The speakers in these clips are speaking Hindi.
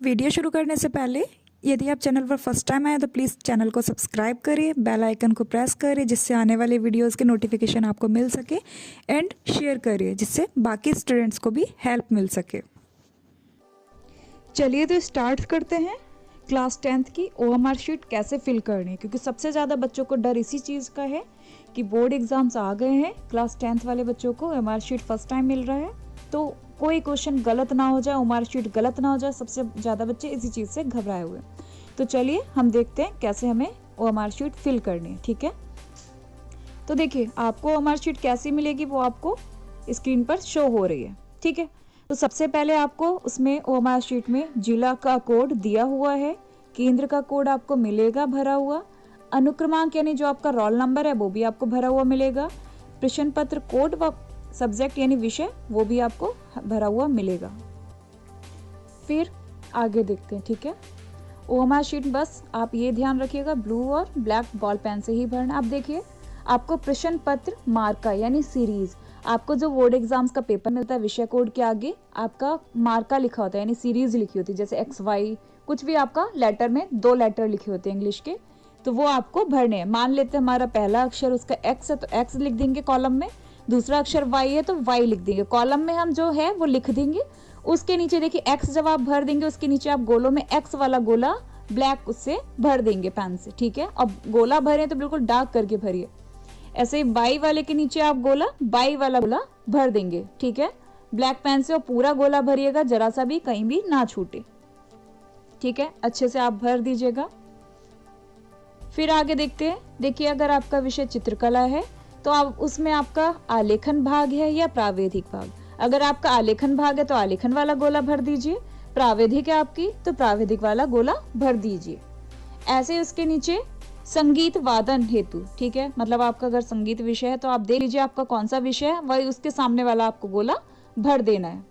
वीडियो शुरू करने से पहले यदि आप चैनल पर फर्स्ट टाइम आए तो प्लीज़ चैनल को सब्सक्राइब करिए, बेल आइकन को प्रेस करिए जिससे आने वाले वीडियोस के नोटिफिकेशन आपको मिल सके एंड शेयर करिए जिससे बाकी स्टूडेंट्स को भी हेल्प मिल सके। चलिए तो स्टार्ट करते हैं। क्लास 10th की OMR शीट कैसे फिल करनी है, क्योंकि सबसे ज़्यादा बच्चों को डर इसी चीज़ का है कि बोर्ड एग्ज़ाम्स आ गए हैं, क्लास 10th वाले बच्चों को OMR शीट फर्स्ट टाइम मिल रहा है तो कोई क्वेश्चन गलत ना हो जाए, OMR शीट गलत ना हो जाए। सबसे ज़्यादा बच्चे इसी चीज़ से घबराए हुए। तो चलिए हम देखते हैं कैसे हमें OMR शीट फिल करनी है। ठीक है, तो देखिए आपको OMR शीट कैसी मिलेगी वो आपको स्क्रीन पर शो हो रही है। ठीक है, तो सबसे पहले आपको उसमें OMR शीट में जिला का कोड दिया हुआ है, केंद्र का कोड आपको मिलेगा भरा हुआ, अनुक्रमांक यानी जो आपका रोल नंबर है वो भी आपको भरा हुआ मिलेगा, प्रश्न पत्र कोड व सब्जेक्ट यानी विषय वो भी आपको भरा हुआ मिलेगा। फिर आगे देखते हैं। ठीक है, OMR शीट बस आप ये ध्यान रखिएगा ब्लू और ब्लैक बॉल पेन से ही भरना। आप देखिए आपको प्रश्न पत्र मार्का यानी सीरीज, आपको जो बोर्ड एग्जाम्स का पेपर मिलता है विषय कोड के आगे आपका मार्का लिखा होता है यानी सीरीज लिखी होती है, जैसे XY कुछ भी आपका लेटर में 2 लेटर लिखे होते हैं इंग्लिश के, तो वो आपको भरने हैं। मान लेते हैं हमारा पहला अक्षर उसका X है तो X लिख देंगे कॉलम में, दूसरा अक्षर Y है तो Y लिख देंगे कॉलम में, हम जो है वो लिख देंगे। उसके नीचे देखिए X जब आप भर देंगे उसके नीचे आप गोलों में X वाला गोला ब्लैक उससे भर देंगे पेन से। ठीक है, अब गोला भरे तो बिल्कुल डार्क करके भरिए। ऐसे ही बाई वाले के नीचे आप गोला बाई वाला गोला भर देंगे। ठीक है, ब्लैक पेन से और पूरा गोला भरिएगा, जरा सा भी कहीं भी ना छूटे। ठीक है, अच्छे से आप भर दीजिएगा। फिर आगे देखते हैं। देखिए अगर आपका विषय चित्रकला है तो आप उसमें आपका आलेखन भाग है या प्रावैधिक भाग। अगर आपका आलेखन भाग है तो आलेखन वाला गोला भर दीजिए, प्रावैधिक है आपकी तो प्रावैधिक वाला गोला भर दीजिए। ऐसे उसके नीचे संगीत वादन हेतु, ठीक है, मतलब आपका अगर संगीत विषय है तो आप देख लीजिए आपका कौन सा विषय है, वही उसके सामने वाला आपको गोला भर देना है।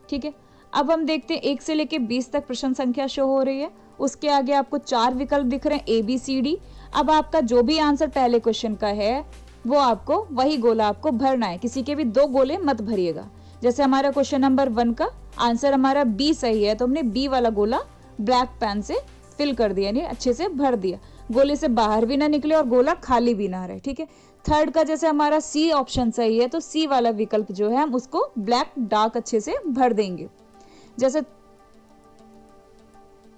ठीक है, अब हम देखते हैं 1 से लेके 20 तक प्रश्न संख्या शो हो रही है। उसके आगे आपको 4 विकल्प दिख रहे हैं ABCD। अब आपका जो भी आंसर पहले क्वेश्चन का है वो आपको वही गोला आपको भरना है, किसी के भी 2 गोले मत भरिएगा। जैसे हमारा क्वेश्चन नंबर 1 का आंसर हमारा B सही है तो हमने B वाला गोला ब्लैक पेन से फिल कर दिया, यानी अच्छे से भर दिया, गोले से बाहर भी ना निकले और गोला खाली भी ना रहे। ठीक है, थर्ड का जैसे हमारा C ऑप्शन सही है तो C वाला विकल्प जो है हम उसको ब्लैक डार्क अच्छे से भर देंगे। जैसे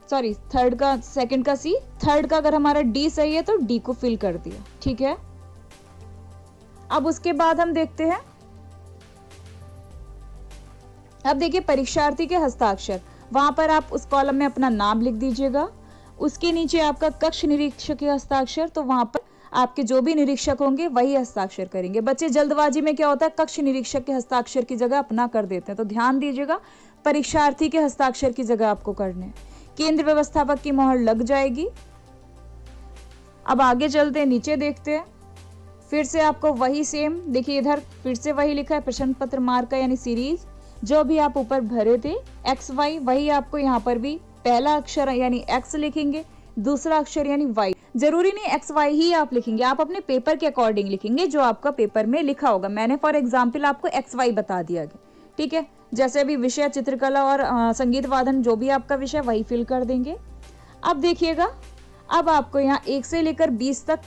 सॉरी थर्ड का सेकंड का C, थर्ड का अगर हमारा D सही है तो D को फिल कर दिया। ठीक है, अब उसके बाद हम देखते हैं। अब देखिए परीक्षार्थी के हस्ताक्षर, वहां पर आप उस कॉलम में अपना नाम लिख दीजिएगा। उसके नीचे आपका कक्ष निरीक्षक के हस्ताक्षर, तो वहां पर आपके जो भी निरीक्षक होंगे वही हस्ताक्षर करेंगे। बच्चे जल्दबाजी में क्या होता है कक्ष निरीक्षक के हस्ताक्षर की जगह अपना कर देते हैं, तो ध्यान दीजिएगा परीक्षार्थी के हस्ताक्षर की जगह आपको करने। केंद्र व्यवस्थापक की मोहर लग जाएगी। अब आगे चलते हैं, नीचे देखते हैं। फिर से आपको वही सेम, देखिए इधर फिर से वही लिखा है प्रश्न पत्र मार्का यानी सीरीज, जो भी आप ऊपर भरे थे XY वही आपको यहाँ पर भी पहला अक्षर यानी X लिखेंगे, दूसरा अक्षर यानी Y। जरूरी नहीं XY ही आप लिखेंगे, आप अपने पेपर के अकॉर्डिंग लिखेंगे जो आपका पेपर में लिखा होगा। मैंने फॉर एग्जाम्पल आपको XY बता दिया गया। ठीक है, जैसे अभी विषय चित्रकला और संगीत वादन जो भी आपका विषय वही फिल कर देंगे। अब देखिएगा, अब आपको यहाँ 1 से लेकर 20 तक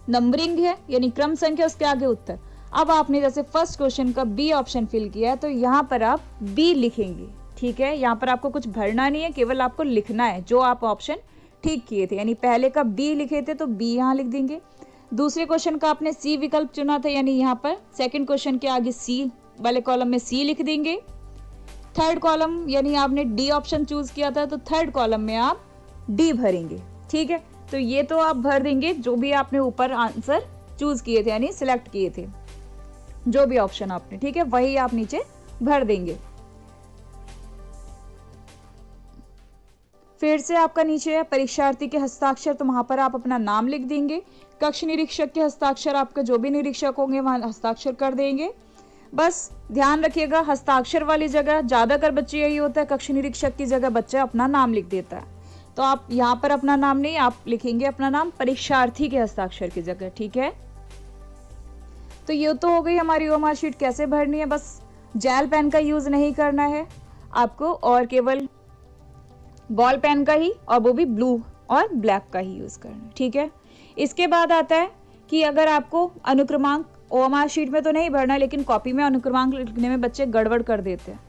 नंबरिंग है यानी क्रम संख्या, उसके आगे उत्तर। अब आपने जैसे फर्स्ट क्वेश्चन का B ऑप्शन फिल किया है तो यहाँ पर आप B लिखेंगे। ठीक है, यहाँ पर आपको कुछ भरना नहीं है, केवल आपको लिखना है जो आप ऑप्शन ठीक किए थे, यानी पहले का B लिखे थे तो B यहाँ लिख देंगे। दूसरे क्वेश्चन का आपने C विकल्प चुना था यानी यहाँ पर सेकंड क्वेश्चन के आगे C वाले कॉलम में C लिख देंगे। थर्ड कॉलम यानी आपने D ऑप्शन चूज किया था तो थर्ड कॉलम में आप D भरेंगे। ठीक है, तो ये तो आप भर देंगे जो भी आपने ऊपर आंसर चूज किए थे यानी सिलेक्ट किए थे जो भी ऑप्शन आपने, ठीक है, वही आप नीचे भर देंगे। फिर से आपका नीचे है परीक्षार्थी के हस्ताक्षर, तो वहां पर आप अपना नाम लिख देंगे। कक्ष निरीक्षक के हस्ताक्षर, आपके जो भी निरीक्षक होंगे वहां हस्ताक्षर कर देंगे। बस ध्यान रखिएगा हस्ताक्षर वाली जगह ज्यादातर बच्चे यही होता है, कक्ष निरीक्षक की जगह बच्चा अपना नाम लिख देता है, तो आप यहाँ पर अपना नाम नहीं, आप लिखेंगे अपना नाम परीक्षार्थी के हस्ताक्षर की जगह। ठीक है, तो ये तो हो गई हमारी OMR शीट कैसे भरनी है। बस जेल पेन का यूज नहीं करना है आपको और केवल बॉल पेन का ही, और वो भी ब्लू और ब्लैक का ही यूज़ करना है, ठीक है। इसके बाद आता है कि अगर आपको अनुक्रमांक ओएमआर शीट में तो नहीं भरना, लेकिन कॉपी में अनुक्रमांक लिखने में बच्चे गड़बड़ कर देते हैं,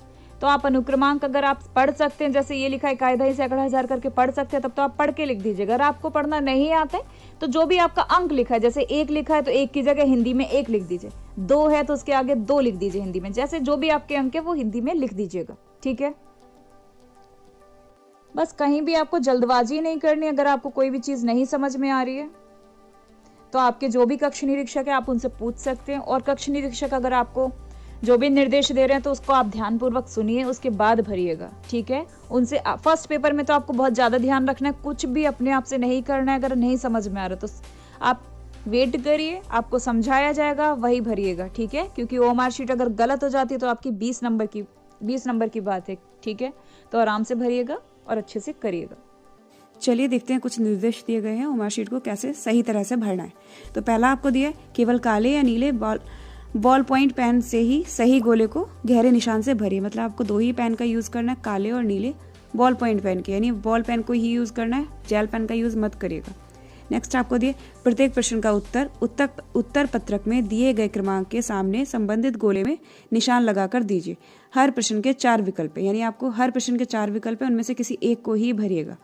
तो आप अनुक्रमांक अगर आप पढ़ सकते हैं, जैसे ये लिखा है कायदा ही सैकड़ा हजार करके पढ़ सकते हैं, तब तो आप पढ़ के लिख दीजिए। अगर आपको पढ़ना नहीं आता है तो जो भी आपका अंक लिखा है, जैसे 1 लिखा है तो 1 की जगह हिंदी में 1 लिख दीजिए, 2 है तो उसके आगे 2 लिख दीजिए हिंदी में, जैसे जो भी आपके अंक है वो हिंदी में लिख दीजिएगा, ठीक है। बस कहीं भी आपको जल्दबाजी नहीं करनी। अगर आपको कोई भी चीज़ नहीं समझ में आ रही है तो आपके जो भी कक्ष निरीक्षक है आप उनसे पूछ सकते हैं, और कक्ष निरीक्षक अगर आपको जो भी निर्देश दे रहे हैं तो उसको आप ध्यानपूर्वक सुनिए, उसके बाद भरिएगा, ठीक है। उनसे फर्स्ट पेपर में तो आपको बहुत ज़्यादा ध्यान रखना है, कुछ भी अपने आप से नहीं करना है। अगर नहीं समझ में आ रहा तो आप वेट करिए, आपको समझाया जाएगा, वही भरिएगा, ठीक है। क्योंकि ओएमआर शीट अगर गलत हो जाती है तो आपकी 20 नंबर की बात है, ठीक है। तो आराम से भरिएगा और अच्छे से करिएगा। चलिए देखते हैं कुछ निर्देश दिए गए हैं ओएमआर शीट को कैसे सही तरह से भरना है। तो पहला आपको दिया है, केवल काले या नीले बॉल पॉइंट पेन से ही सही गोले को गहरे निशान से भरिए। मतलब आपको 2 ही पेन का यूज करना है, काले और नीले बॉल पॉइंट पेन के, यानी बॉल पेन को ही यूज करना है, जेल पेन का यूज मत करिएगा। नेक्स्ट आपको दिए, प्रत्येक प्रश्न का उत्तर पत्रक में दिए गए क्रमांक के सामने संबंधित गोले में निशान लगाकर दीजिए। हर प्रश्न के 4 विकल्प है, यानी आपको हर प्रश्न के 4 विकल्प है, उनमें से किसी एक को ही भरिएगा।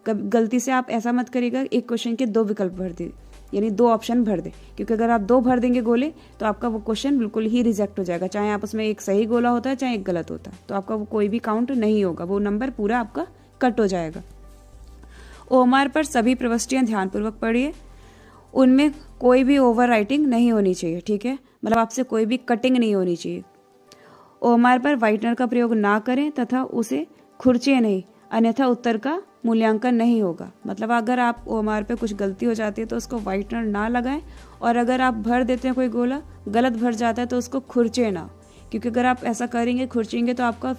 गलती से आप ऐसा मत करिएगा एक क्वेश्चन के 2 विकल्प भर दे, यानी 2 ऑप्शन भर दे, क्योंकि अगर आप 2 भर देंगे गोले तो आपका वो क्वेश्चन बिल्कुल ही रिजेक्ट हो जाएगा, चाहे आप उसमें एक सही गोला होता है चाहे एक गलत होता है, तो आपका वो कोई भी काउंट नहीं होगा, वो नंबर पूरा आपका कट हो जाएगा। ओएमआर पर सभी प्रविष्टियां ध्यानपूर्वक पढ़िए, उनमें कोई भी ओवर राइटिंग नहीं होनी चाहिए, ठीक है। मतलब आपसे कोई भी कटिंग नहीं होनी चाहिए। ओएमआर पर व्हाइटनर का प्रयोग ना करें तथा उसे खुरचिए नहीं, अन्यथा उत्तर का मूल्यांकन नहीं होगा। मतलब अगर आप ओएमआर पे कुछ गलती हो जाती है तो उसको व्हाइटनर ना लगाएं, और अगर आप भर देते हैं कोई गोला गलत भर जाता है तो उसको खुरचे ना, क्योंकि अगर आप ऐसा करेंगे खुरचेंगे तो आपका